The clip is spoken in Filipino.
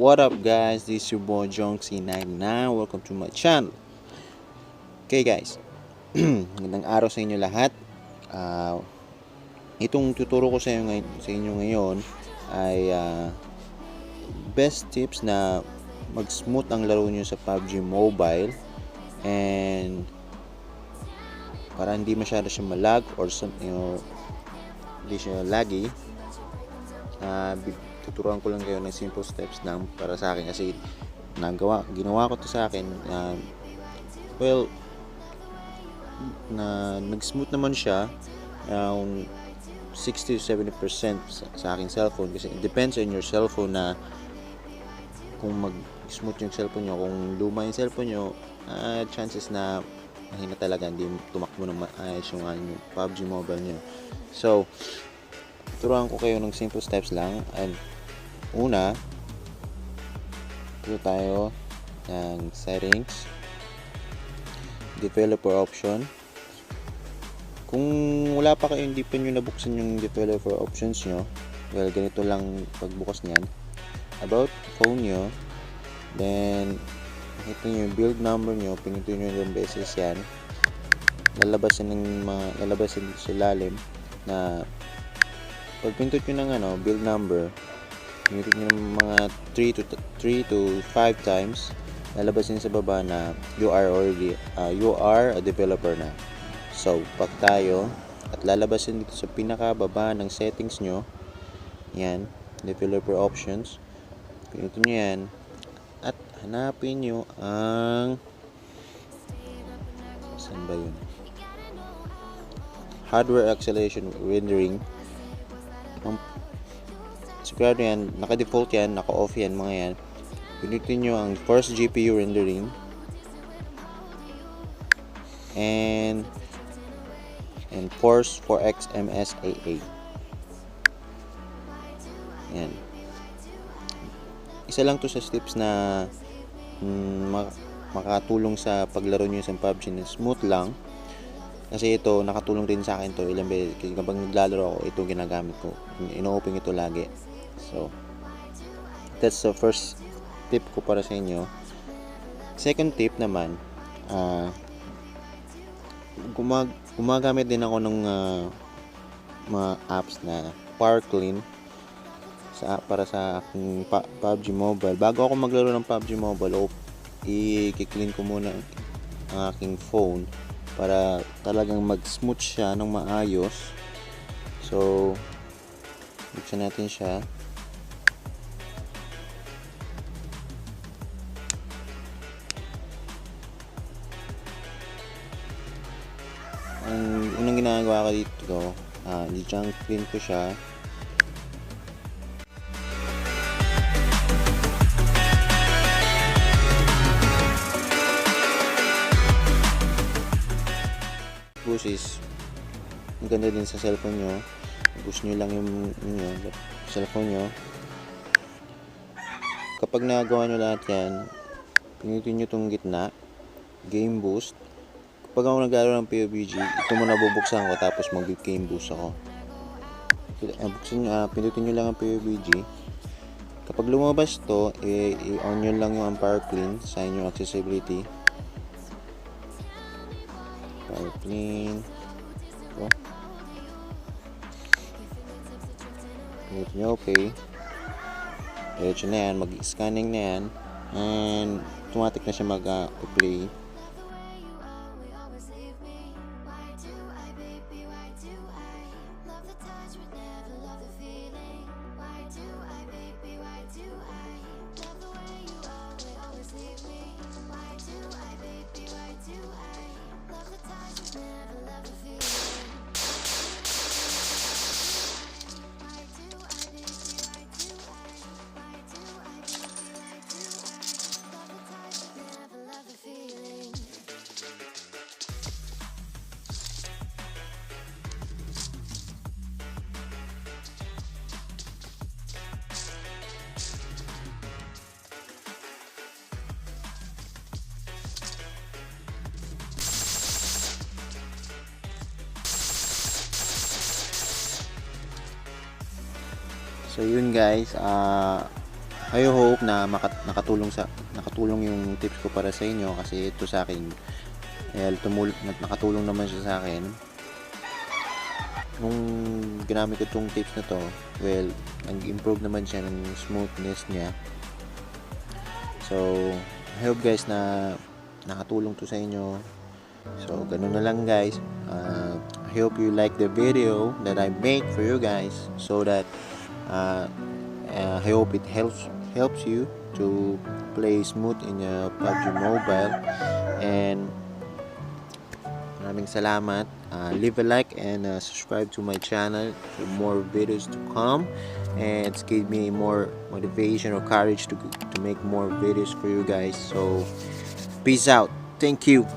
What up guys, this is your boy Jonksy99. Welcome to my channel. Okay guys, magandang araw sa inyo lahat. Itong tuturo ko sa inyo ngayon ay best tips na mag-smooth ang laro nyo sa PUBG Mobile and para hindi masyado siya malag or hindi siya laggy. Tuturuan ko lang kayo ng simple steps lang para sa akin kasi ginawa ko to sa akin. Nag-smooth naman siya around 60 to 70% sa aking cellphone kasi it depends on your cellphone na kung mag-smooth yung cellphone nyo. Kung luma yung cellphone nyo, chances na mahina talaga, hindi tumakbo ng maayos yung PUBG Mobile nyo. So turuan ko kayo ng simple steps lang. And una, dito tayo ng settings, developer option. Kung wala pa kayo, hindi pa nyo nabuksan yung developer options nyo, well, ganito lang pagbukas nyan. About phone nyo, then makita nyo yung build number nyo, pinutin nyo yung beses yan, lalabas dito sa lalim na pag pinto nyo ng build number, pinutin nyo ng mga 3 to 5 times, lalabas din sa baba na you are a developer na. So back tayo at lalabas din dito sa pinakababa ng settings nyo, yan, developer options, pinutin nyo yan at hanapin nyo ang saan ba yun, hardware acceleration rendering. Sigurado yan, naka-default yan, naka-off yan, mga yan. Pinutin nyo ang first GPU rendering and force 4x MSAA. Yan. Isa lang to sa steps na makatulong sa paglaro nyo sa PUBG na smooth lang. Kasi ito, nakatulong din sa akin to ilang beses. Kapag naglalaro ako, ito ginagamit ko. Ino-open ito lagi. So, that's the first tip ko para sa inyo. Second tip naman, gumagamit din ako ng mga apps na power clean para sa aking PUBG Mobile. Bago ako maglaro ng PUBG Mobile, i-clean ko muna ang aking phone para talagang mag-smooth siya ng maayos. So, buksan natin siya. Ang unang ginagawa ko dito, i-junk clean ko siya. Is maganda din sa cellphone nyo. Boost nyo lang yung cellphone nyo. Kapag nagawa nyo lahat yan, pinutin nyo itong gitna, game boost. Kapag ako naglaro ng PUBG, ito muna bubuksan ko tapos mag-game boost ako. Pinutin nyo lang ang PUBG. Kapag lumabas to, i-on nyo lang yung power clean sa inyong accessibility. Power clean. Pinutin nyo okay. Diretso na yan, mag-scanning na yan, and automatic na siya mag-play. So yun guys, I hope na nakatulong yung tips ko para sa inyo, kasi ito sa akin, nakatulong naman siya sa akin. Nung ginamit ko tong tips na to, well, nag-improve naman siya ng smoothness niya. So, I hope guys na nakatulong to sa inyo. So, ganun na lang guys. I hope you like the video that I make for you guys, so that I hope it helps you to play smooth in your PUBG Mobile. And maraming salamat. Leave a like and subscribe to my channel for more videos to come, and it's give me more motivation or courage to make more videos for you guys. So peace out. Thank you.